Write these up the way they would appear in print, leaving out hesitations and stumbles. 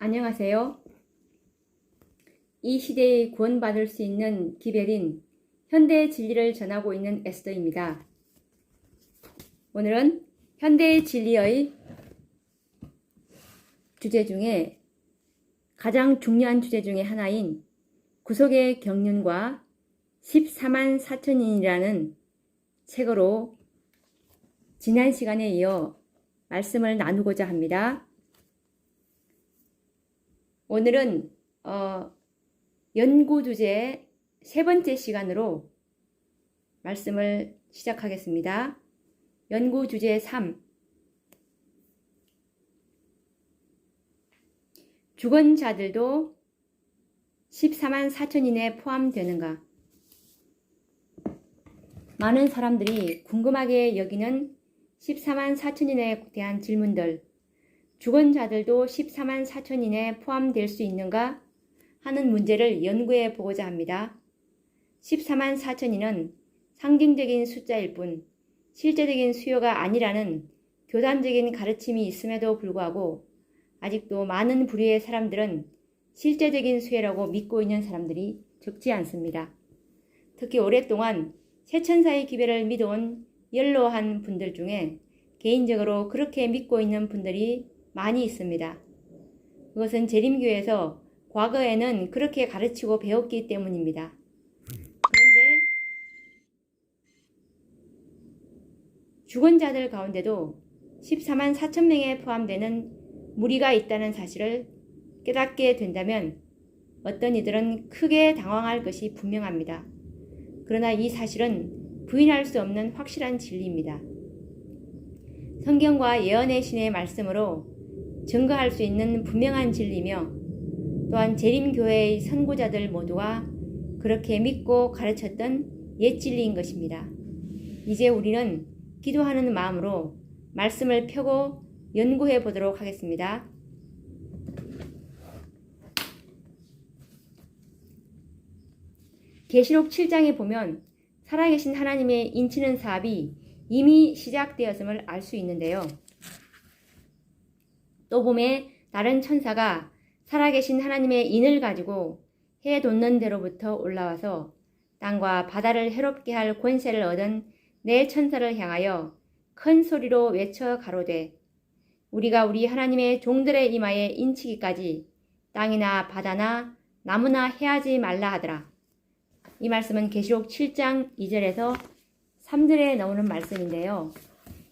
안녕하세요. 이 시대에 구원받을 수 있는 기별인 현대의 진리를 전하고 있는 에스더입니다. 오늘은 현대의 진리의 주제 중에 가장 중요한 주제 중에 하나인 구속의 경륜과 14만 4천인이라는 책으로 지난 시간에 이어 말씀을 나누고자 합니다. 오늘은 연구 주제 세 번째 시간으로 말씀을 시작하겠습니다. 연구 주제 3. 죽은 자들도 14만 4천인에 포함되는가? 많은 사람들이 궁금하게 여기는 14만 4천인에 대한 질문들, 죽은 자들도 14만 4천인에 포함될 수 있는가 하는 문제를 연구해 보고자 합니다. 14만 4천인은 상징적인 숫자일 뿐 실제적인 수요가 아니라는 교단적인 가르침이 있음에도 불구하고 아직도 많은 부류의 사람들은 실제적인 수요라고 믿고 있는 사람들이 적지 않습니다. 특히 오랫동안 세천사의 기별을 믿어온 연로한 분들 중에 개인적으로 그렇게 믿고 있는 분들이 많이 있습니다. 그것은 재림교에서 과거에는 그렇게 가르치고 배웠기 때문입니다. 그런데 죽은 자들 가운데도 14만 4천 명에 포함되는 무리가 있다는 사실을 깨닫게 된다면 어떤 이들은 크게 당황할 것이 분명합니다. 그러나 이 사실은 부인할 수 없는 확실한 진리입니다. 성경과 예언의 신의 말씀으로 증거할 수 있는 분명한 진리며 또한 재림교회의 선구자들 모두가 그렇게 믿고 가르쳤던 옛 진리인 것입니다. 이제 우리는 기도하는 마음으로 말씀을 펴고 연구해 보도록 하겠습니다. 계시록 7장에 보면 살아계신 하나님의 인치는 사업이 이미 시작되었음을 알 수 있는데요. 또 봄에 다른 천사가 살아계신 하나님의 인을 가지고 해 돋는 데로부터 올라와서 땅과 바다를 해롭게 할 권세를 얻은 네 천사를 향하여 큰 소리로 외쳐 가로되 우리가 우리 하나님의 종들의 이마에 인치기까지 땅이나 바다나 나무나 해하지 말라 하더라. 이 말씀은 계시록 7장 2절에서 3절에 나오는 말씀인데요.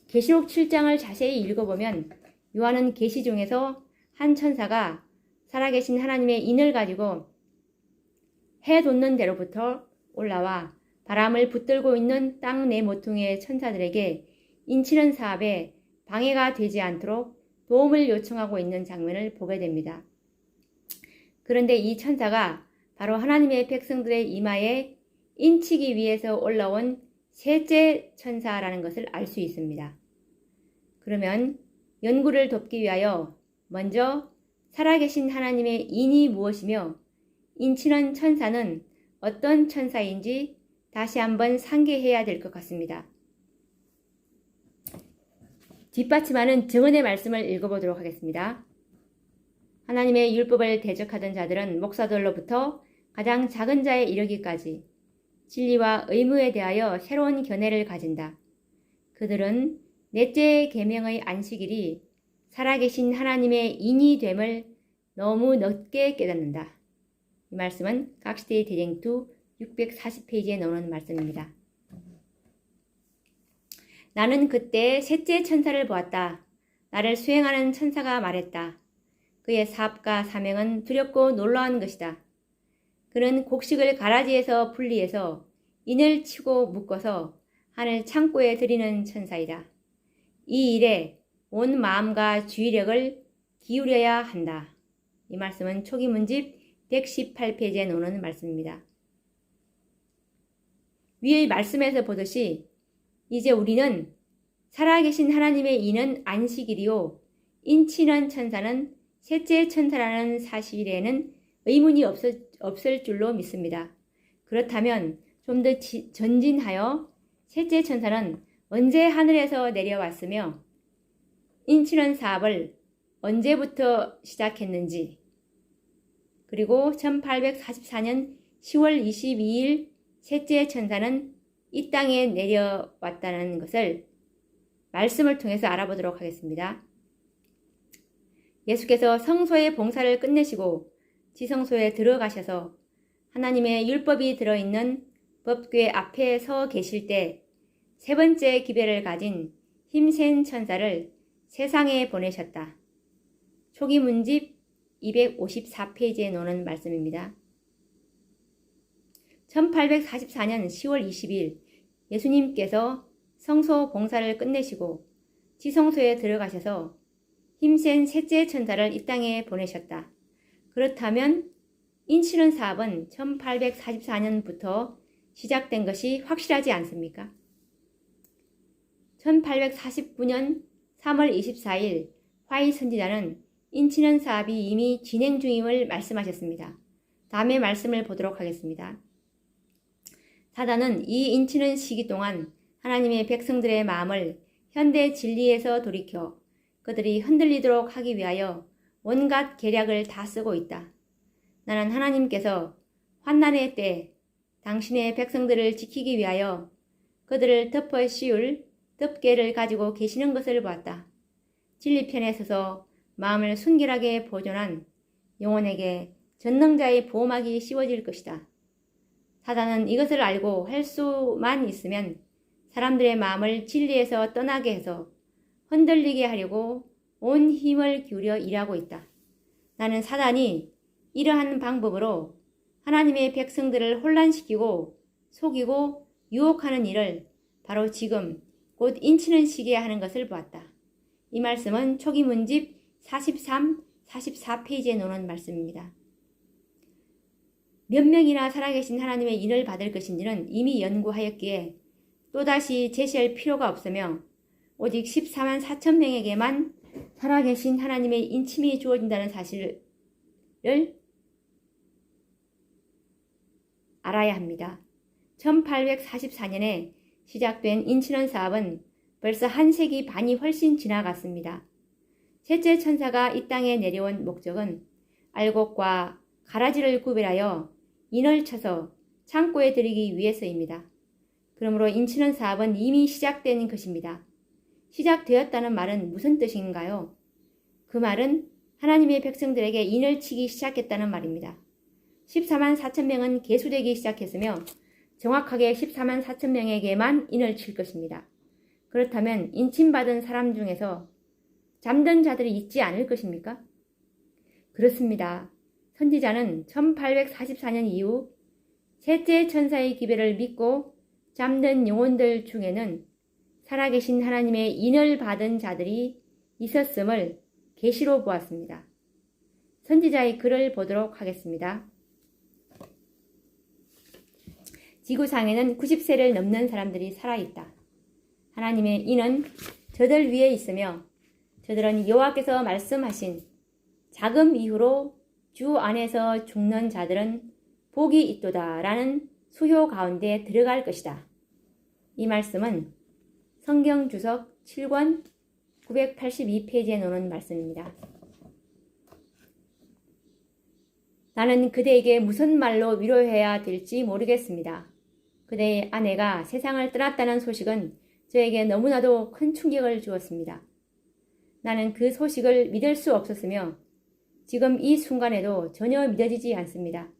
계시록 7장을 자세히 읽어보면 요한은 계시 중에서 한 천사가 살아계신 하나님의 인을 가지고 해 돋는 데로부터 올라와 바람을 붙들고 있는 땅 네 모퉁이의 천사들에게 인치는 사업에 방해가 되지 않도록 도움을 요청하고 있는 장면을 보게 됩니다. 그런데 이 천사가 바로 하나님의 백성들의 이마에 인치기 위해서 올라온 셋째 천사라는 것을 알 수 있습니다. 그러면 연구를 돕기 위하여 먼저 살아계신 하나님의 인이 무엇이며 인치는 천사는 어떤 천사인지 다시 한번 상기해야 될 것 같습니다. 뒷받침하는 증언의 말씀을 읽어보도록 하겠습니다. 하나님의 율법을 대적하던 자들은 목사들로부터 가장 작은 자에 이르기까지 진리와 의무에 대하여 새로운 견해를 가진다. 그들은 넷째 계명의 안식일이 살아계신 하나님의 인이 됨을 너무 늦게 깨닫는다. 이 말씀은 각시대의 대쟁투 640페이지에 나오는 말씀입니다. 나는 그때 셋째 천사를 보았다. 나를 수행하는 천사가 말했다. 그의 사업과 사명은 두렵고 놀라운 것이다. 그는 곡식을 가라지에서 분리해서 인을 치고 묶어서 하늘 창고에 들이는 천사이다. 이 일에 온 마음과 주의력을 기울여야 한다. 이 말씀은 초기 문집 118페이지에 나오는 말씀입니다. 위의 말씀에서 보듯이 이제 우리는 살아계신 하나님의 인은 안식일이요 인치는 천사는 셋째 천사라는 사실에는 의문이 없을 줄로 믿습니다. 그렇다면 좀 더 전진하여 셋째 천사는 언제 하늘에서 내려왔으며 인치는 사업을 언제부터 시작했는지 그리고 1844년 10월 22일 셋째 천사는 이 땅에 내려왔다는 것을 말씀을 통해서 알아보도록 하겠습니다. 예수께서 성소의 봉사를 끝내시고 지성소에 들어가셔서 하나님의 율법이 들어있는 법궤 앞에 서 계실 때 세 번째 기별을 가진 힘센 천사를 세상에 보내셨다. 초기 문집 254페이지에 놓는 말씀입니다. 1844년 10월 20일 예수님께서 성소 봉사를 끝내시고 지성소에 들어가셔서 힘센 셋째 천사를 이 땅에 보내셨다. 그렇다면 인치는 사업은 1844년부터 시작된 것이 확실하지 않습니까? 1849년 3월 24일 화이 선지자는 인치는 사업이 이미 진행 중임을 말씀하셨습니다. 다음의 말씀을 보도록 하겠습니다. 사단은 이 인치는 시기 동안 하나님의 백성들의 마음을 현대 진리에서 돌이켜 그들이 흔들리도록 하기 위하여 온갖 계략을 다 쓰고 있다. 나는 하나님께서 환난의 때 당신의 백성들을 지키기 위하여 그들을 덮어 씌울 덮개를 가지고 계시는 것을 보았다. 진리편에 서서 마음을 순결하게 보존한 영혼에게 전능자의 보호막이 씌워질 것이다. 사단은 이것을 알고 할 수만 있으면 사람들의 마음을 진리에서 떠나게 해서 흔들리게 하려고 온 힘을 기울여 일하고 있다. 나는 사단이 이러한 방법으로 하나님의 백성들을 혼란시키고 속이고 유혹하는 일을 바로 지금 곧 인치는 시기에 하는 것을 보았다. 이 말씀은 초기 문집 43, 44페이지에 놓은 말씀입니다. 몇 명이나 살아계신 하나님의 인을 받을 것인지는 이미 연구하였기에 또다시 제시할 필요가 없으며 오직 14만 4천 명에게만 살아계신 하나님의 인침이 주어진다는 사실을 알아야 합니다. 1844년에 시작된 인치는 사업은 벌써 한 세기 반이 훨씬 지나갔습니다. 셋째 천사가 이 땅에 내려온 목적은 알곡과 가라지를 구별하여 인을 쳐서 창고에 들이기 위해서입니다. 그러므로 인치는 사업은 이미 시작된 것입니다. 시작되었다는 말은 무슨 뜻인가요? 그 말은 하나님의 백성들에게 인을 치기 시작했다는 말입니다. 14만 4천 명은 계수되기 시작했으며 정확하게 14만 4천 명에게만 인을 칠 것입니다. 그렇다면 인침받은 사람 중에서 잠든 자들이 있지 않을 것입니까? 그렇습니다. 선지자는 1844년 이후 셋째 천사의 기별을 믿고 잠든 영혼들 중에는 살아계신 하나님의 인을 받은 자들이 있었음을 계시로 보았습니다. 선지자의 글을 보도록 하겠습니다. 지구상에는 90세를 넘는 사람들이 살아있다. 하나님의 인은 저들 위에 있으며 저들은 여호와께서 말씀하신 자금 이후로 주 안에서 죽는 자들은 복이 있도다 라는 수효 가운데 들어갈 것이다. 이 말씀은 성경 주석 7권 982페이지에 놓은 말씀입니다. 나는 그대에게 무슨 말로 위로해야 될지 모르겠습니다. 그대의 아내가 세상을 떠났다는 소식은 저에게 너무나도 큰 충격을 주었습니다. 나는 그 소식을 믿을 수 없었으며 지금 이 순간에도 전혀 믿어지지 않습니다.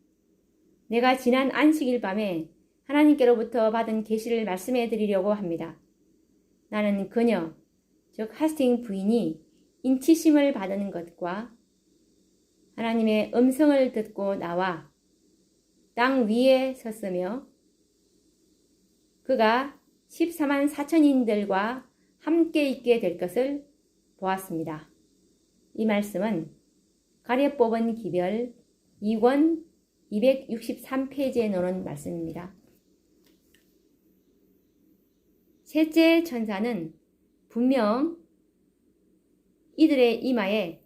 내가 지난 안식일 밤에 하나님께로부터 받은 계시를 말씀해 드리려고 합니다. 나는 그녀, 즉 하스팅 부인이 인치심을 받은 것과 하나님의 음성을 듣고 나와 땅 위에 섰으며 그가 14만 4천인들과 함께 있게 될 것을 보았습니다. 이 말씀은 가려 뽑은 기별 2권 263페이지에 놓은 말씀입니다. 셋째 천사는 분명 이들의 이마에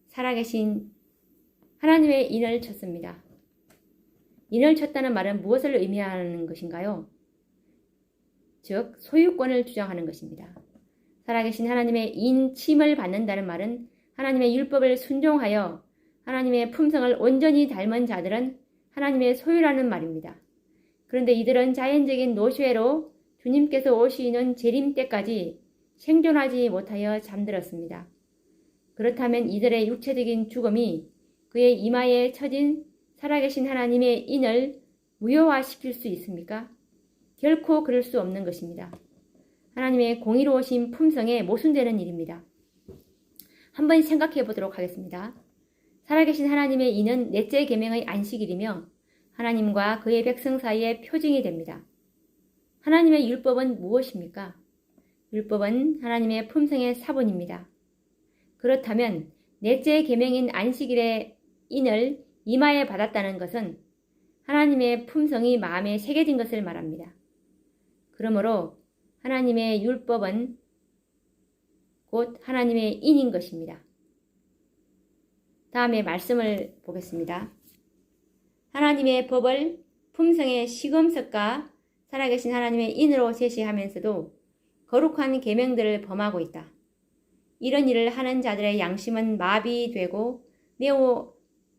살아계신 하나님의 인을 쳤습니다. 인을 쳤다는 말은 무엇을 의미하는 것인가요? 즉 소유권을 주장하는 것입니다. 살아계신 하나님의 인침을 받는다는 말은 하나님의 율법을 순종하여 하나님의 품성을 온전히 닮은 자들은 하나님의 소유라는 말입니다. 그런데 이들은 자연적인 노쇠로 주님께서 오시는 재림 때까지 생존하지 못하여 잠들었습니다. 그렇다면 이들의 육체적인 죽음이 그의 이마에 처진 살아계신 하나님의 인을 무효화시킬 수 있습니까? 결코 그럴 수 없는 것입니다. 하나님의 공의로우신 품성에 모순되는 일입니다. 한번 생각해 보도록 하겠습니다. 살아계신 하나님의 인은 넷째 계명의 안식일이며 하나님과 그의 백성 사이의 표징이 됩니다. 하나님의 율법은 무엇입니까? 율법은 하나님의 품성의 사본입니다. 그렇다면 넷째 계명인 안식일의 인을 이마에 받았다는 것은 하나님의 품성이 마음에 새겨진 것을 말합니다. 그러므로 하나님의 율법은 곧 하나님의 인인 것입니다. 다음에 말씀을 보겠습니다. 하나님의 법을 품성의 시금석과 살아계신 하나님의 인으로 제시하면서도 거룩한 계명들을 범하고 있다. 이런 일을 하는 자들의 양심은 마비되고 매우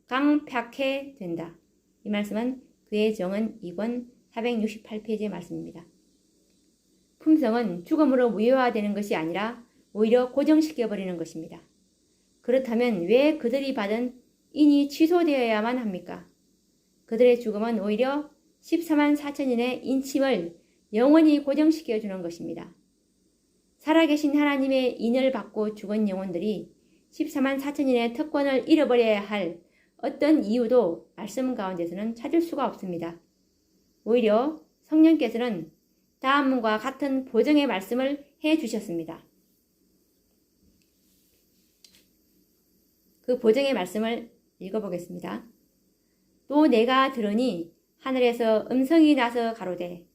강팍해 된다. 이 말씀은 그의 정은 2권 468페이지의 말씀입니다. 품성은 죽음으로 무효화되는 것이 아니라 오히려 고정시켜버리는 것입니다. 그렇다면 왜 그들이 받은 인이 취소되어야만 합니까? 그들의 죽음은 오히려 14만 4천인의 인침을 영원히 고정시켜주는 것입니다. 살아계신 하나님의 인을 받고 죽은 영혼들이 14만 4천인의 특권을 잃어버려야 할 어떤 이유도 말씀 가운데서는 찾을 수가 없습니다. 오히려 성령께서는 다음과 같은 보증의 말씀을 해주셨습니다. 그 보증의 말씀을 읽어보겠습니다. 또 내가 들으니 하늘에서 음성이 나서 가로되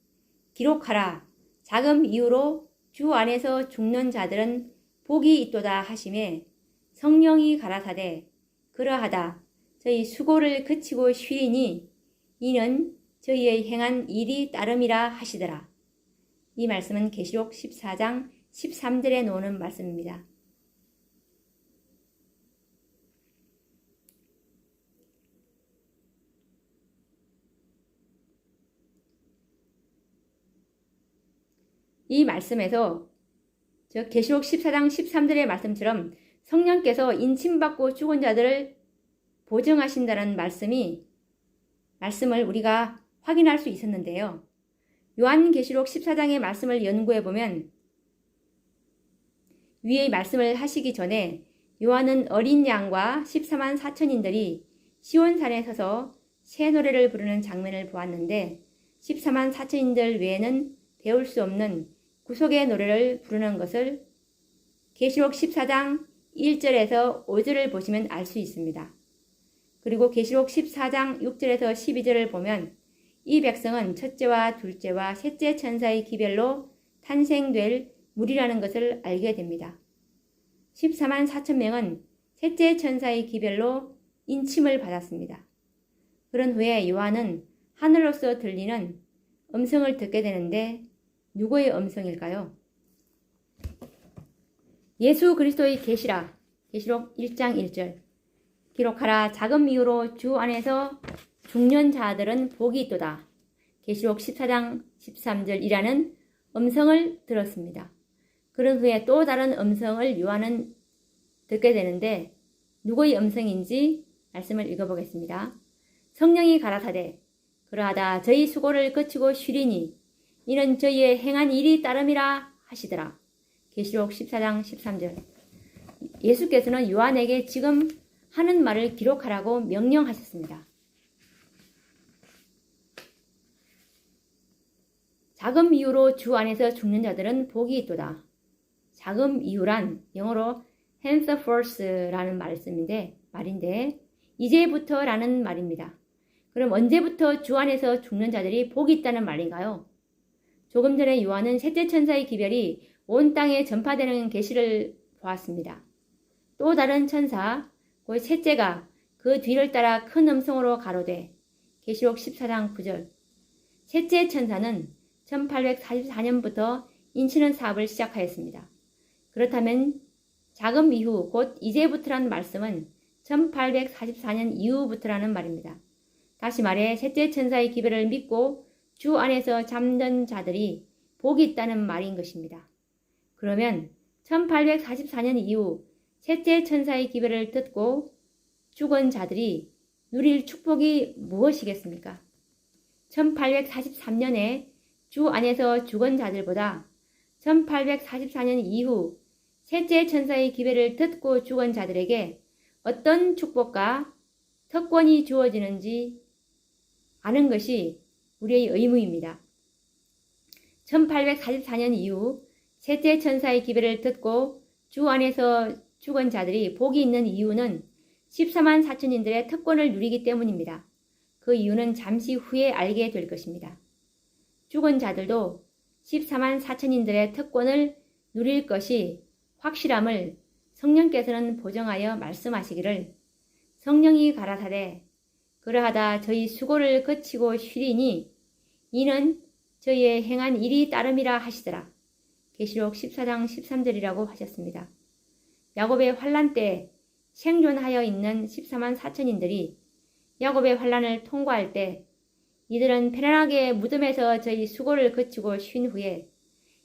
기록하라. 자금 이후로 주 안에서 죽는 자들은 복이 있도다 하심에 성령이 가라사대 그러하다. 저희 수고를 그치고 쉬리니 이는 저희의 행한 일이 따름이라 하시더라. 이 말씀은 계시록 14장 13절에 나오는 말씀입니다. 이 말씀에서 계시록 14장 13절의 말씀처럼 성령께서 인침받고 죽은 자들을 보증하신다는 말씀을 우리가 확인할 수 있었는데요. 요한계시록 14장의 말씀을 연구해보면 위의 말씀을 하시기 전에 요한은 어린 양과 14만 4천인들이 시온산에 서서 새 노래를 부르는 장면을 보았는데 14만 4천인들 외에는 배울 수 없는 구속의 노래를 부르는 것을 계시록 14장 1절에서 5절을 보시면 알 수 있습니다. 그리고 계시록 14장 6절에서 12절을 보면 이 백성은 첫째와 둘째와 셋째 천사의 기별로 탄생될 무리라는 것을 알게 됩니다. 14만 4천 명은 셋째 천사의 기별로 인침을 받았습니다. 그런 후에 요한은 하늘로서 들리는 음성을 듣게 되는데 누구의 음성일까요? 예수 그리스도의 계시라. 계시록 1장 1절. 기록하라. 자금 이후로 주 안에서 죽는 자들은 복이 있도다. 계시록 14장 13절이라는 음성을 들었습니다. 그런 후에 또 다른 음성을 요한은 듣게 되는데 누구의 음성인지 말씀을 읽어보겠습니다. 성령이 가라사대 그러하다 저희 수고를 그치고 쉬리니 이는 저희의 행한 일이 따름이라 하시더라. 계시록 14장 13절. 예수께서는 요한에게 지금 하는 말을 기록하라고 명령하셨습니다. 자금 이후로 주 안에서 죽는 자들은 복이 있도다. 자금 이후란 영어로 henceforth라는 말인데 이제부터라는 말입니다. 그럼 언제부터 주 안에서 죽는 자들이 복이 있다는 말인가요? 조금 전에 요한은 셋째 천사의 기별이 온 땅에 전파되는 계시를 보았습니다. 또 다른 천사, 곧 셋째가 그 뒤를 따라 큰 음성으로 가로되 계시록 14장 9절. 셋째 천사는 1844년부터 인치는 사업을 시작하였습니다. 그렇다면 자금 이후 곧 이제부터란 말씀은 1844년 이후부터라는 말입니다. 다시 말해 셋째 천사의 기별을 믿고 주 안에서 잠든 자들이 복이 있다는 말인 것입니다. 그러면 1844년 이후 셋째 천사의 기별을 듣고 죽은 자들이 누릴 축복이 무엇이겠습니까? 1843년에 주 안에서 죽은 자들보다 1844년 이후 셋째 천사의 기별을 듣고 죽은 자들에게 어떤 축복과 특권이 주어지는지 아는 것이 우리의 의무입니다. 1844년 이후 셋째 천사의 기별을 듣고 주 안에서 죽은 자들이 복이 있는 이유는 14만 4천인들의 특권을 누리기 때문입니다. 그 이유는 잠시 후에 알게 될 것입니다. 죽은 자들도 14만 4천인들의 특권을 누릴 것이 확실함을 성령께서는 보정하여 말씀하시기를 성령이 가라사대 그러하다 저희 수고를 거치고 쉬리니 이는 저희의 행한 일이 따름이라 하시더라. 계시록 14장 13절이라고 하셨습니다. 야곱의 환난 때 생존하여 있는 14만 4천인들이 야곱의 환난을 통과할 때 이들은 편안하게 무덤에서 저희 수고를 거치고 쉰 후에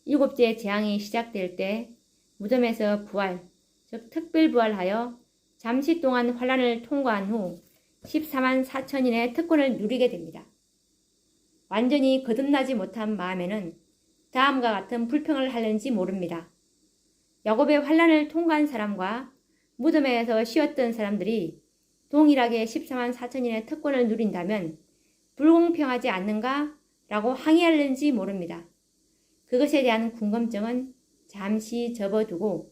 일곱째 재앙이 시작될 때 무덤에서 부활, 즉 특별부활하여 잠시 동안 환난을 통과한 후 14만 4천인의 특권을 누리게 됩니다. 완전히 거듭나지 못한 마음에는 다음과 같은 불평을 하는지 모릅니다. 야곱의 환난을 통과한 사람과 무덤에서 쉬었던 사람들이 동일하게 14만 4천인의 특권을 누린다면 불공평하지 않는가? 라고 항의하는지 모릅니다. 그것에 대한 궁금증은 잠시 접어두고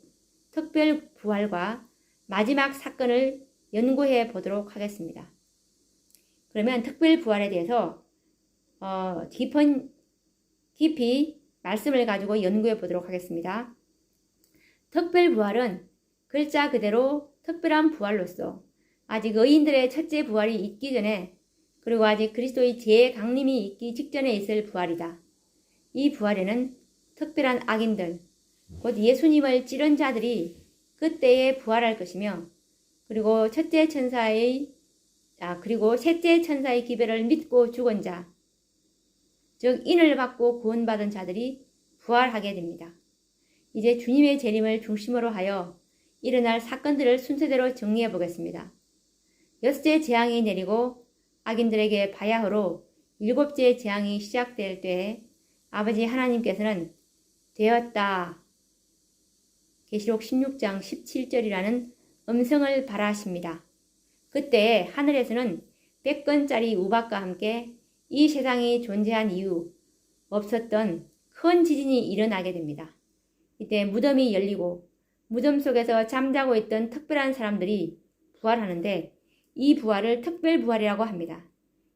특별 부활과 마지막 사건을 연구해 보도록 하겠습니다. 그러면 특별 부활에 대해서 깊이 말씀을 가지고 연구해 보도록 하겠습니다. 특별 부활은 글자 그대로 특별한 부활로서 아직 의인들의 첫째 부활이 있기 전에 그리고 아직 그리스도의 재강림이 있기 직전에 있을 부활이다. 이 부활에는 특별한 악인들, 곧 예수님을 찌른 자들이 그때에 부활할 것이며 그리고 셋째 천사의 기별을 믿고 죽은 자, 즉 인을 받고 구원받은 자들이 부활하게 됩니다. 이제 주님의 재림을 중심으로 하여 일어날 사건들을 순서대로 정리해 보겠습니다. 여섯째 재앙이 내리고 악인들에게 바야흐로 일곱째 재앙이 시작될 때에 아버지 하나님께서는 되었다. 계시록 16장 17절이라는 음성을 발하십니다. 그때 하늘에서는 100건짜리 우박과 함께 이 세상이 존재한 이후 없었던 큰 지진이 일어나게 됩니다. 이때 무덤이 열리고 무덤 속에서 잠자고 있던 특별한 사람들이 부활하는데 이 부활을 특별부활이라고 합니다.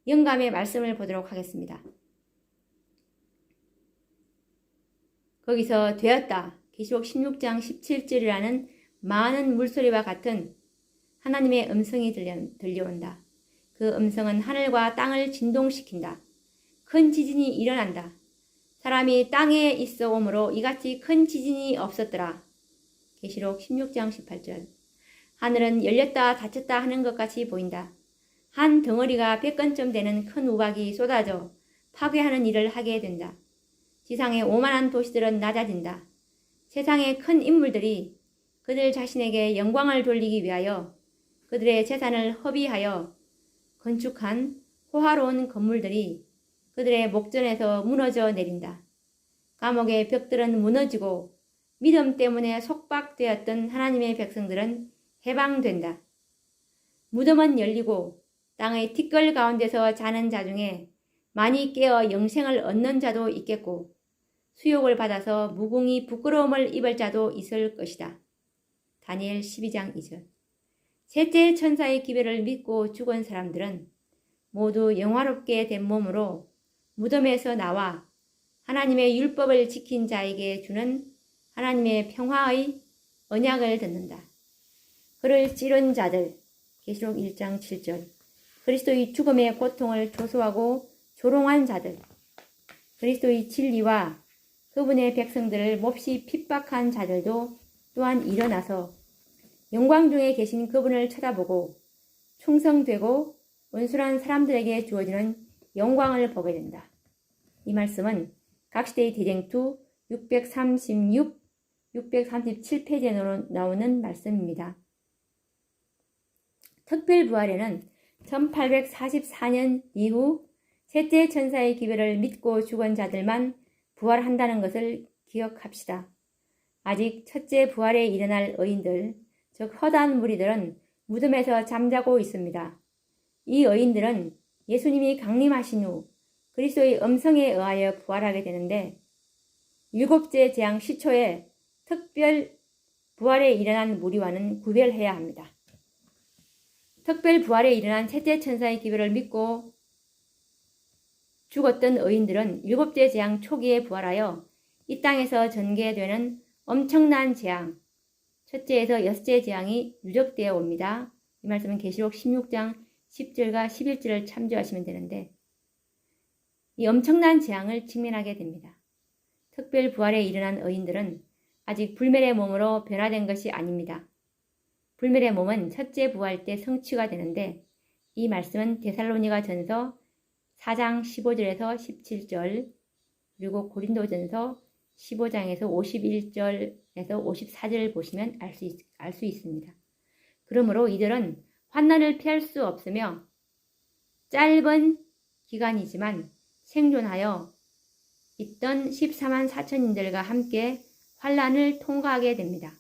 영감의 말씀을 보도록 하겠습니다. 거기서 되었다. 계시록 16장 17절이라는 많은 물소리와 같은 하나님의 음성이 들려온다. 그 음성은 하늘과 땅을 진동시킨다. 큰 지진이 일어난다. 사람이 땅에 있어 오므로 이같이 큰 지진이 없었더라. 계시록 16장 18절. 하늘은 열렸다 닫혔다 하는 것 같이 보인다. 한 덩어리가 100건쯤 되는 큰 우박이 쏟아져 파괴하는 일을 하게 된다. 지상의 오만한 도시들은 낮아진다. 세상의 큰 인물들이 그들 자신에게 영광을 돌리기 위하여 그들의 재산을 허비하여 건축한 호화로운 건물들이 그들의 목전에서 무너져 내린다. 감옥의 벽들은 무너지고 믿음 때문에 속박되었던 하나님의 백성들은 해방된다. 무덤은 열리고 땅의 티끌 가운데서 자는 자 중에 많이 깨어 영생을 얻는 자도 있겠고 수욕을 받아서 무궁히 부끄러움을 입을 자도 있을 것이다. 다니엘 12장 2절. 셋째 천사의 기별을 믿고 죽은 사람들은 모두 영화롭게 된 몸으로 무덤에서 나와 하나님의 율법을 지킨 자에게 주는 하나님의 평화의 언약을 듣는다. 그를 찌른 자들, 계시록 1장 7절. 그리스도의 죽음의 고통을 조소하고 조롱한 자들, 그리스도의 진리와 그분의 백성들을 몹시 핍박한 자들도 또한 일어나서 영광 중에 계신 그분을 쳐다보고 충성되고 온순한 사람들에게 주어지는 영광을 보게 된다. 이 말씀은 각시대의 대쟁투 636, 637페이지에 나오는 말씀입니다. 특별부활에는 1844년 이후 셋째 천사의 기별을 믿고 죽은 자들만 부활한다는 것을 기억합시다. 아직 첫째 부활에 일어날 의인들, 즉 허다한 무리들은 무덤에서 잠자고 있습니다. 이 의인들은 예수님이 강림하신 후 그리스도의 음성에 의하여 부활하게 되는데 일곱째 재앙 시초에 특별 부활에 일어난 무리와는 구별해야 합니다. 특별 부활에 일어난 셋째 천사의 기별을 믿고 죽었던 의인들은 일곱째 재앙 초기에 부활하여 이 땅에서 전개되는 엄청난 재앙, 첫째에서 여섯째 재앙이 누적되어 옵니다. 이 말씀은 계시록 16장 10절과 11절을 참조하시면 되는데 이 엄청난 재앙을 직면하게 됩니다. 특별 부활에 일어난 의인들은 아직 불멸의 몸으로 변화된 것이 아닙니다. 불멸의 몸은 첫째 부활 때 성취가 되는데 이 말씀은 데살로니가 전서 4장 15절에서 17절 그리고 고린도전서 15장에서 51절에서 54절을 보시면 알 수 있습니다. 그러므로 이들은 환난을 피할 수 없으며 짧은 기간이지만 생존하여 있던 14만 4천인들과 함께 환난을 통과하게 됩니다.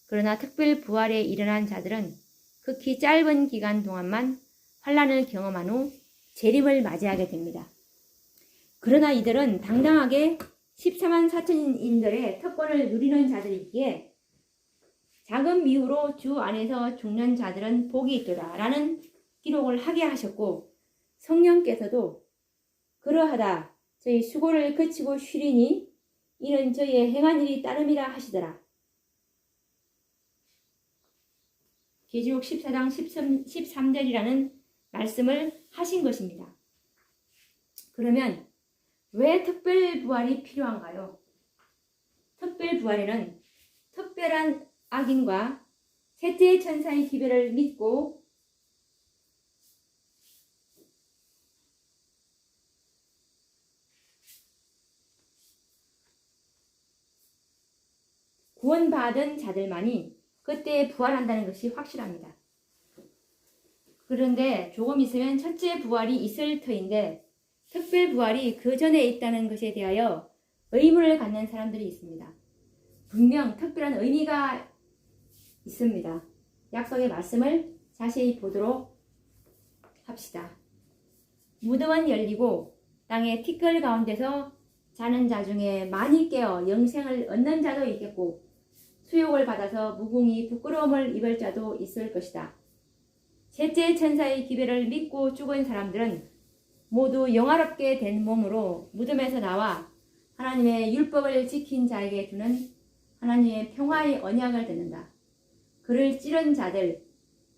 그러나 특별 부활에 일어난 자들은 극히 짧은 기간 동안만 환난을 경험한 후 재림을 맞이하게 됩니다. 그러나 이들은 당당하게 14만 4천인들의 특권을 누리는 자들이기에 작은 미후로 주 안에서 죽는 자들은 복이 있도다 라는 기록을 하게 하셨고 성령께서도 그러하다 저희 수고를 그치고 쉬리니 이는 저희의 행한 일이 따름이라 하시더라. 계시록 14장 13절이라는 말씀을 하신 것입니다. 그러면 왜 특별부활이 필요한가요? 특별부활에는 특별한 악인과 셋째 천사의 기별을 믿고 구원받은 자들만이 그때 부활한다는 것이 확실합니다. 그런데 조금 있으면 첫째 부활이 있을 터인데 특별 부활이 그 전에 있다는 것에 대하여 의문을 갖는 사람들이 있습니다. 분명 특별한 의미가 있습니다. 약속의 말씀을 자세히 보도록 합시다. 무덤은 열리고 땅의 티끌 가운데서 자는 자 중에 많이 깨어 영생을 얻는 자도 있겠고 수욕을 받아서 무궁히 부끄러움을 입을 자도 있을 것이다. 셋째 천사의 기별을 믿고 죽은 사람들은 모두 영화롭게 된 몸으로 무덤에서 나와 하나님의 율법을 지킨 자에게 주는 하나님의 평화의 언약을 듣는다. 그를 찌른 자들,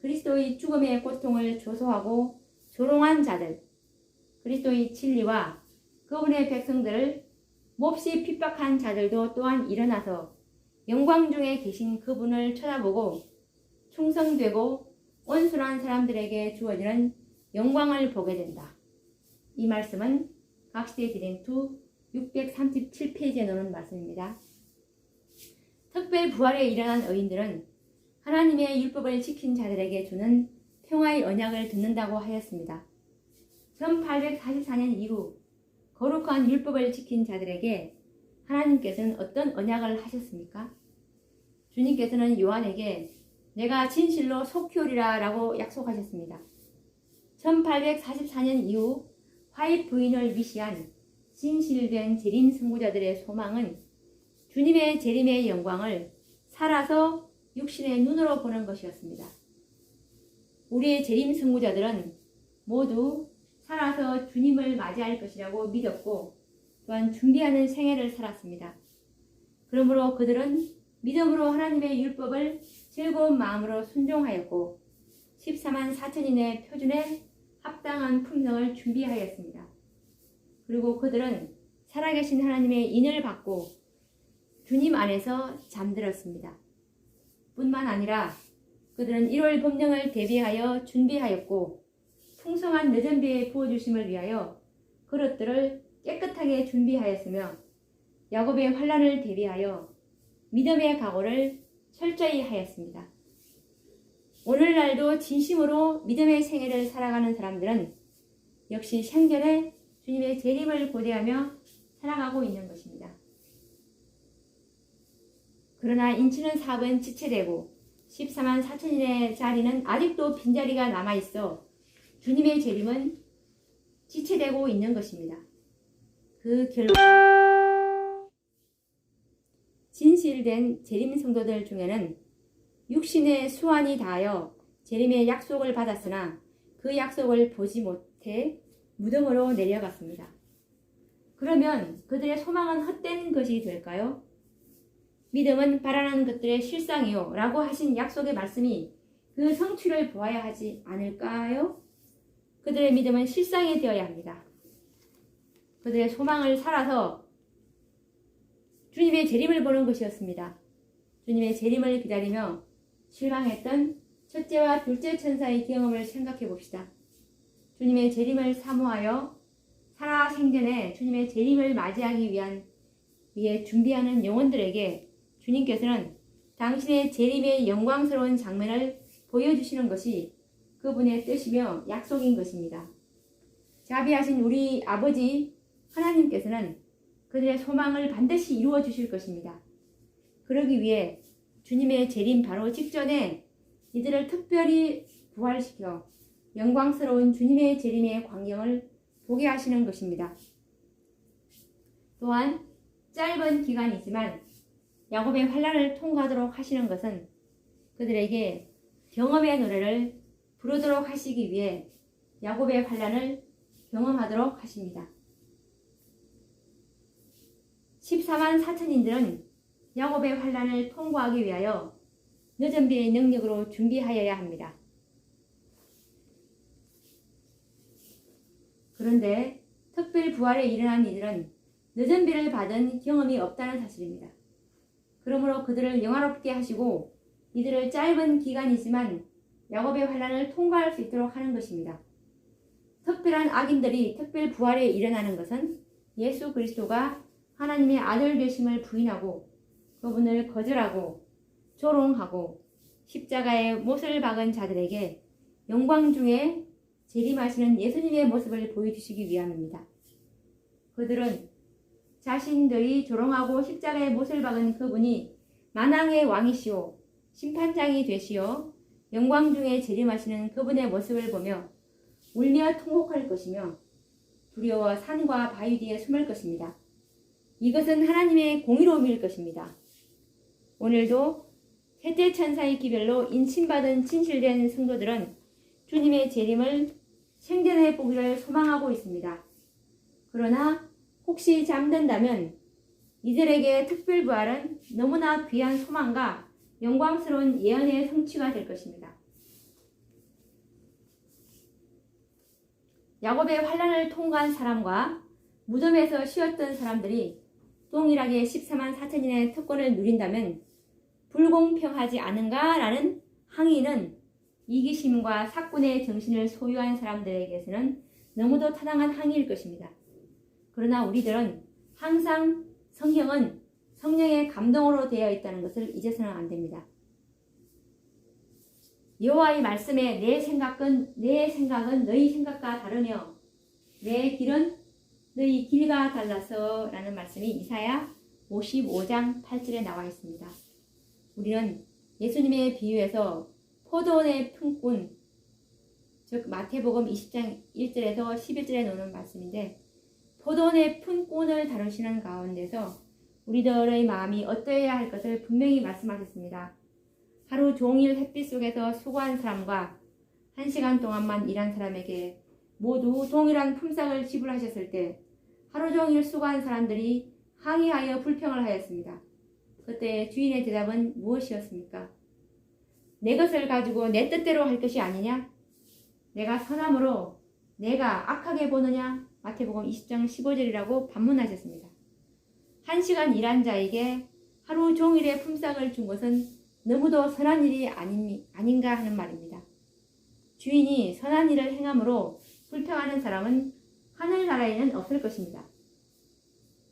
그리스도의 죽음의 고통을 조소하고 조롱한 자들, 그리스도의 진리와 그분의 백성들을 몹시 핍박한 자들도 또한 일어나서 영광 중에 계신 그분을 쳐다보고 충성되고 온순한 사람들에게 주어지는 영광을 보게 된다. 이 말씀은 각시대 대쟁투 637페이지에 나오는 말씀입니다. 특별 부활에 일어난 의인들은 하나님의 율법을 지킨 자들에게 주는 평화의 언약을 듣는다고 하였습니다. 1844년 이후 거룩한 율법을 지킨 자들에게 하나님께서는 어떤 언약을 하셨습니까? 주님께서는 요한에게 내가 진실로 속히오리라 라고 약속하셨습니다. 1844년 이후 화입 부인을 위시한 진실된 재림 선구자들의 소망은 주님의 재림의 영광을 살아서 육신의 눈으로 보는 것이었습니다. 우리의 재림 선구자들은 모두 살아서 주님을 맞이할 것이라고 믿었고 또한 준비하는 생애를 살았습니다. 그러므로 그들은 믿음으로 하나님의 율법을 즐거운 마음으로 순종하였고 14만 4천인의 표준에 합당한 품성을 준비하였습니다. 그리고 그들은 살아계신 하나님의 인을 받고 주님 안에서 잠들었습니다. 뿐만 아니라 그들은 1월 법령을 대비하여 준비하였고 풍성한 늦은비에 부어주심을 위하여 그릇들을 깨끗하게 준비하였으며 야곱의 환난을 대비하여 믿음의 각오를 철저히 하였습니다. 오늘날도 진심으로 믿음의 생애를 살아가는 사람들은 역시 생전에 주님의 재림을 고대하며 살아가고 있는 것입니다. 그러나 인치는 사업은 지체되고 14만 4천인의 자리는 아직도 빈자리가 남아있어 주님의 재림은 지체되고 있는 것입니다. 그 결과 진실된 재림 성도들 중에는 육신의 수완이 다하여 재림의 약속을 받았으나 그 약속을 보지 못해 무덤으로 내려갔습니다. 그러면 그들의 소망은 헛된 것이 될까요? 믿음은 바라는 것들의 실상이요 라고 하신 약속의 말씀이 그 성취를 보아야 하지 않을까요? 그들의 믿음은 실상이 되어야 합니다. 그들의 소망을 살아서 주님의 재림을 보는 것이었습니다. 주님의 재림을 기다리며 실망했던 첫째와 둘째 천사의 경험을 생각해 봅시다. 주님의 재림을 사모하여 살아 생전에 주님의 재림을 맞이하기 위해 준비하는 영혼들에게 주님께서는 당신의 재림의 영광스러운 장면을 보여주시는 것이 그분의 뜻이며 약속인 것입니다. 자비하신 우리 아버지 하나님께서는 그들의 소망을 반드시 이루어 주실 것입니다. 그러기 위해 주님의 재림 바로 직전에 이들을 특별히 부활시켜 영광스러운 주님의 재림의 광경을 보게 하시는 것입니다. 또한 짧은 기간이지만 야곱의 환난을 통과하도록 하시는 것은 그들에게 경험의 노래를 부르도록 하시기 위해 야곱의 환난을 경험하도록 하십니다. 14만 4천인들은 야곱의 환난을 통과하기 위하여 늦은 비의 능력으로 준비하여야 합니다. 그런데 특별 부활에 일어난 이들은 늦은 비를 받은 경험이 없다는 사실입니다. 그러므로 그들을 영화롭게 하시고 이들을 짧은 기간이지만 야곱의 환난을 통과할 수 있도록 하는 것입니다. 특별한 악인들이 특별 부활에 일어나는 것은 예수 그리스도가 하나님의 아들 되심을 부인하고 그분을 거절하고 조롱하고 십자가에 못을 박은 자들에게 영광 중에 재림하시는 예수님의 모습을 보여주시기 위함입니다. 그들은 자신들이 조롱하고 십자가에 못을 박은 그분이 만왕의 왕이시오 심판장이 되시어 영광 중에 재림하시는 그분의 모습을 보며 울며 통곡할 것이며 두려워 산과 바위 뒤에 숨을 것입니다. 이것은 하나님의 공의로움일 것입니다. 오늘도 셋째 천사의 기별로 인침받은 진실된 성도들은 주님의 재림을 생전에 보기를 소망하고 있습니다. 그러나 혹시 잠든다면 이들에게 특별부활은 너무나 귀한 소망과 영광스러운 예언의 성취가 될 것입니다. 야곱의 환난을 통과한 사람과 무덤에서 쉬었던 사람들이 동일하게 14만 4천인의 특권을 누린다면 불공평하지 않은가라는 항의는 이기심과 사꾼의 정신을 소유한 사람들에게서는 너무도 타당한 항의일 것입니다. 그러나 우리들은 항상 성경은 성령의 감동으로 되어 있다는 것을 잊어서는 안 됩니다. 여호와의 말씀에 내 생각은 너희 생각과 다르며 내 길은 너희 길과 달라서 라는 말씀이 이사야 55장 8절에 나와 있습니다. 우리는 예수님의 비유에서 포도원의 품꾼, 즉 마태복음 20장 1절에서 11절에 나오는 말씀인데 포도원의 품꾼을 다루시는 가운데서 우리들의 마음이 어떠해야 할 것을 분명히 말씀하셨습니다. 하루 종일 햇빛 속에서 수고한 사람과 1시간 동안만 일한 사람에게 모두 동일한 품삯을 지불하셨을 때 하루 종일 수고한 사람들이 항의하여 불평을 하였습니다. 그때 주인의 대답은 무엇이었습니까? 내 것을 가지고 내 뜻대로 할 것이 아니냐? 내가 선함으로 내가 악하게 보느냐? 마태복음 20장 15절이라고 반문하셨습니다. 1시간 일한 자에게 하루 종일의 품삯을 준 것은 너무도 선한 일이 아닌가 하는 말입니다. 주인이 선한 일을 행함으로 불평하는 사람은 하늘나라에는 없을 것입니다.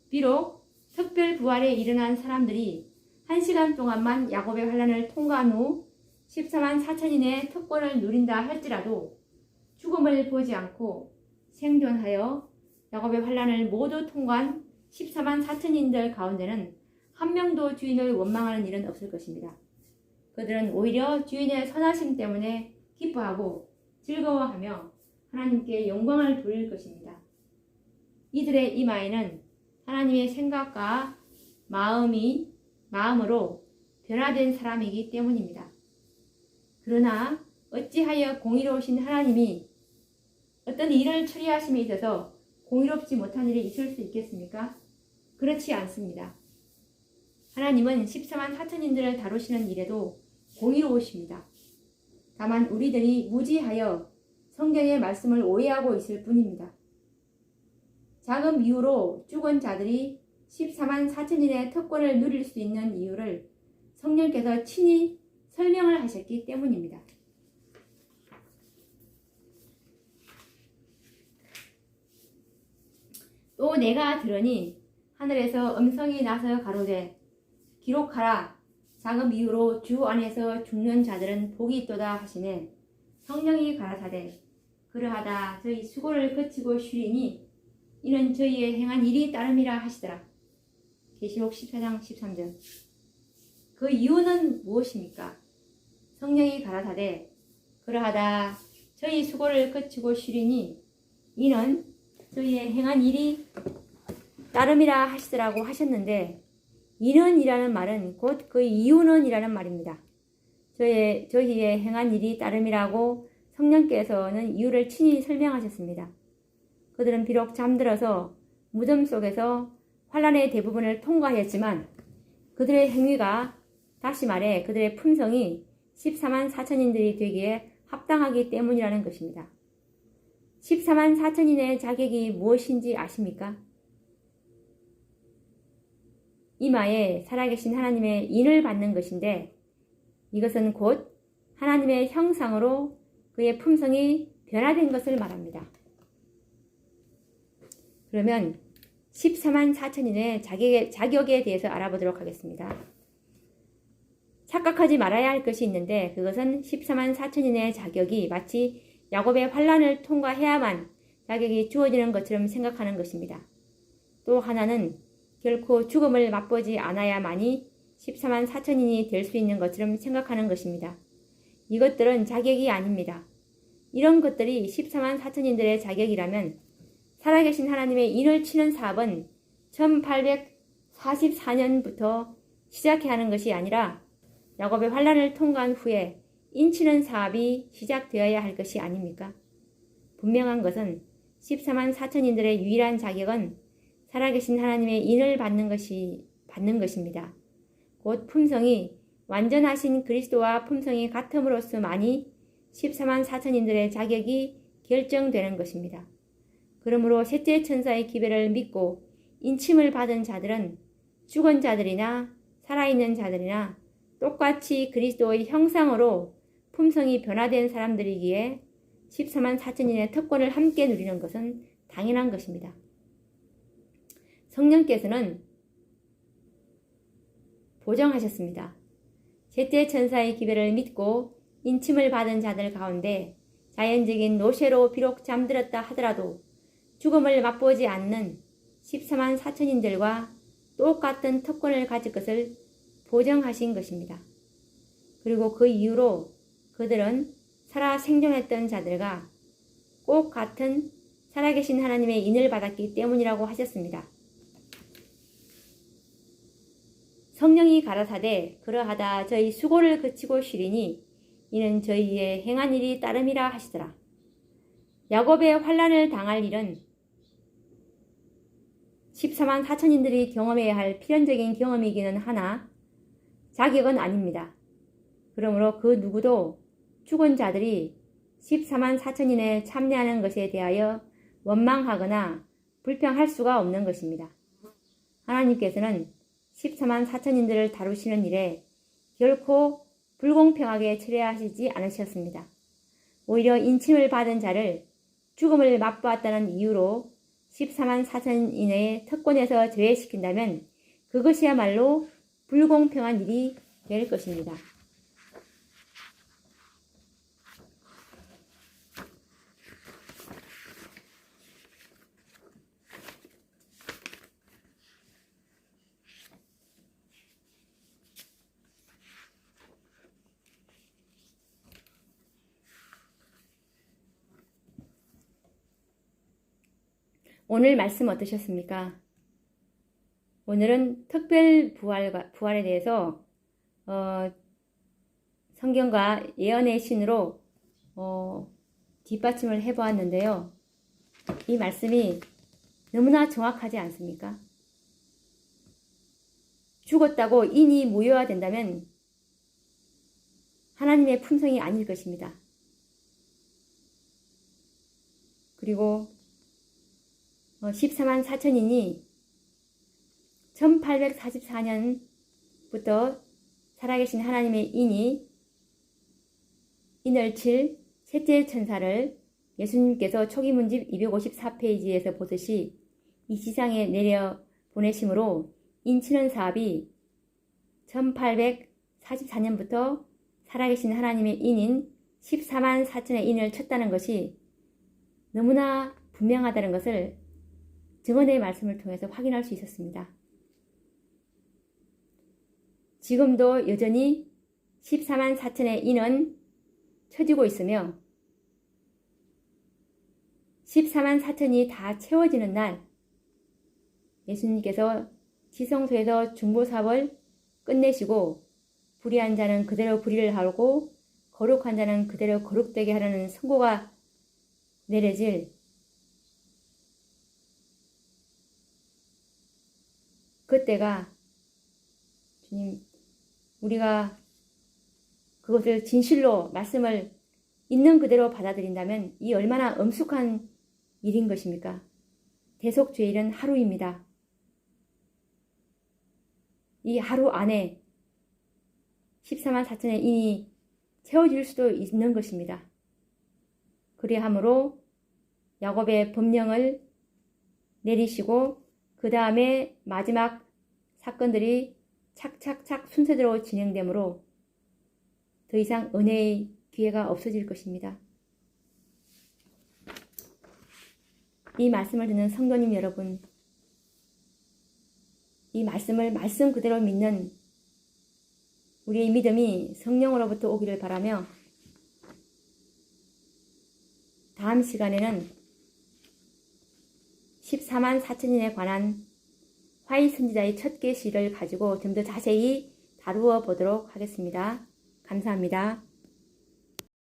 비록 특별 부활에 일어난 사람들이 1시간 동안만 야곱의 환란을 통과한 후 14만 4천인의 특권을 누린다 할지라도 죽음을 보지 않고 생존하여 야곱의 환란을 모두 통과한 14만 4천인들 가운데는 한 명도 주인을 원망하는 일은 없을 것입니다. 그들은 오히려 주인의 선하심 때문에 기뻐하고 즐거워하며 하나님께 영광을 돌릴 것입니다. 이들의 이마에는 하나님의 생각과 마음으로 변화된 사람이기 때문입니다. 그러나 어찌하여 공의로우신 하나님이 어떤 일을 처리하심에 있어서 공의롭지 못한 일이 있을 수 있겠습니까? 그렇지 않습니다. 하나님은 14만 4천인들을 다루시는 일에도 공의로우십니다. 다만 우리들이 무지하여 성경의 말씀을 오해하고 있을 뿐입니다. 작은 이유로 죽은 자들이 14만 4천인의 특권을 누릴 수 있는 이유를 성령께서 친히 설명을 하셨기 때문입니다. 또 내가 들으니 하늘에서 음성이 나서 가로되 기록하라. 작은 이유로 주 안에서 죽는 자들은 복이 있도다 하시네. 성령이 가라사대 그러하다 저희 수고를 그치고 쉬리니 이는 저희의 행한 일이 따름이라 하시더라. 계시록 14장 13절. 그 이유는 무엇입니까? 성령이 가라사대 그러하다 저희 수고를 그치고 쉬리니 이는 저희의 행한 일이 따름이라 하시더라고 하셨는데 이는 이라는 말은 곧 그 이유는 이라는 말입니다. 저희의 행한 일이 따름이라고 성령께서는 이유를 친히 설명하셨습니다. 그들은 비록 잠들어서 무덤 속에서 환란의 대부분을 통과했지만 그들의 행위가 다시 말해 그들의 품성이 14만 4천인들이 되기에 합당하기 때문이라는 것입니다. 14만 4천인의 자격이 무엇인지 아십니까? 이마에 살아계신 하나님의 인을 받는 것인데 이것은 곧 하나님의 형상으로 그의 품성이 변화된 것을 말합니다. 그러면 14만 4천인의 자격에 대해서 알아보도록 하겠습니다. 착각하지 말아야 할 것이 있는데 그것은 14만 4천인의 자격이 마치 야곱의 환란을 통과해야만 자격이 주어지는 것처럼 생각하는 것입니다. 또 하나는 결코 죽음을 맛보지 않아야만이 14만 4천인이 될 수 있는 것처럼 생각하는 것입니다. 이것들은 자격이 아닙니다. 이런 것들이 14만 4천인들의 자격이라면 살아계신 하나님의 인을 치는 사업은 1844년부터 시작해야 하는 것이 아니라 야곱의 환란을 통과한 후에 인치는 사업이 시작되어야 할 것이 아닙니까? 분명한 것은 14만 4천인들의 유일한 자격은 살아계신 하나님의 인을 받는 것입니다. 곧 품성이 완전하신 그리스도와 품성이 같음으로써만이 14만 4천인들의 자격이 결정되는 것입니다. 그러므로 셋째 천사의 기별을 믿고 인침을 받은 자들은 죽은 자들이나 살아있는 자들이나 똑같이 그리스도의 형상으로 품성이 변화된 사람들이기에 14만 4천인의 특권을 함께 누리는 것은 당연한 것입니다. 성령께서는 보정하셨습니다. 셋째 천사의 기별을 믿고 인침을 받은 자들 가운데 자연적인 노쇠로 비록 잠들었다 하더라도 죽음을 맛보지 않는 14만 4천인들과 똑같은 특권을 가질 것을 보정하신 것입니다. 그리고 그 이후로 그들은 살아 생존했던 자들과 꼭 같은 살아계신 하나님의 인을 받았기 때문이라고 하셨습니다. 성령이 가라사대 그러하다 저희 수고를 그치고 쉬리니 이는 저희의 행한 일이 따름이라 하시더라. 야곱의 환란을 당할 일은 14만 4천인들이 경험해야 할 필연적인 경험이기는 하나 자격은 아닙니다. 그러므로 그 누구도 죽은 자들이 14만 4천인에 참여하는 것에 대하여 원망하거나 불평할 수가 없는 것입니다. 하나님께서는 14만 4천인들을 다루시는 일에 결코 불공평하게 처리하시지 않으셨습니다. 오히려 인침을 받은 자를 죽음을 맛보았다는 이유로 14만 4천 인의 특권에서 제외시킨다면 그것이야말로 불공평한 일이 될 것입니다. 오늘 말씀 어떠셨습니까? 오늘은 특별 부활에 대해서 성경과 예언의 신으로 뒷받침을 해보았는데요. 이 말씀이 너무나 정확하지 않습니까? 죽었다고 인이 무효화된다면 하나님의 품성이 아닐 것입니다. 그리고 14만 4천인이 1844년부터 살아계신 하나님의 인을 칠 셋째 천사를 예수님께서 초기문집 254페이지에서 보듯이 이 지상에 내려 보내심으로 인치는 사업이 1844년부터 살아계신 하나님의 인인 14만 4천의 인을 쳤다는 것이 너무나 분명하다는 것을 증언의 말씀을 통해서 확인할 수 있었습니다. 지금도 여전히 14만 4천의 인은 쳐지고 있으며 14만 4천이 다 채워지는 날 예수님께서 지성소에서 중보사업을 끝내시고 불의한 자는 그대로 불의를 하고 거룩한 자는 그대로 거룩되게 하라는 선고가 내려질 그때가 주님 우리가 그것을 진실로 말씀을 있는 그대로 받아들인다면 이 얼마나 엄숙한 일인 것입니까? 대속죄일은 하루입니다. 이 하루 안에 14만 4천의 인이 채워질 수도 있는 것입니다. 그리함으로 야곱의 법령을 내리시고 그 다음에 마지막 사건들이 착착착 순서대로 진행되므로 더 이상 은혜의 기회가 없어질 것입니다. 이 말씀을 듣는 성도님 여러분, 이 말씀을 말씀 그대로 믿는 우리의 믿음이 성령으로부터 오기를 바라며 다음 시간에는 14만 4천인에 관한 화이 선지자의 첫 계시를 가지고 좀 더 자세히 다루어 보도록 하겠습니다. 감사합니다.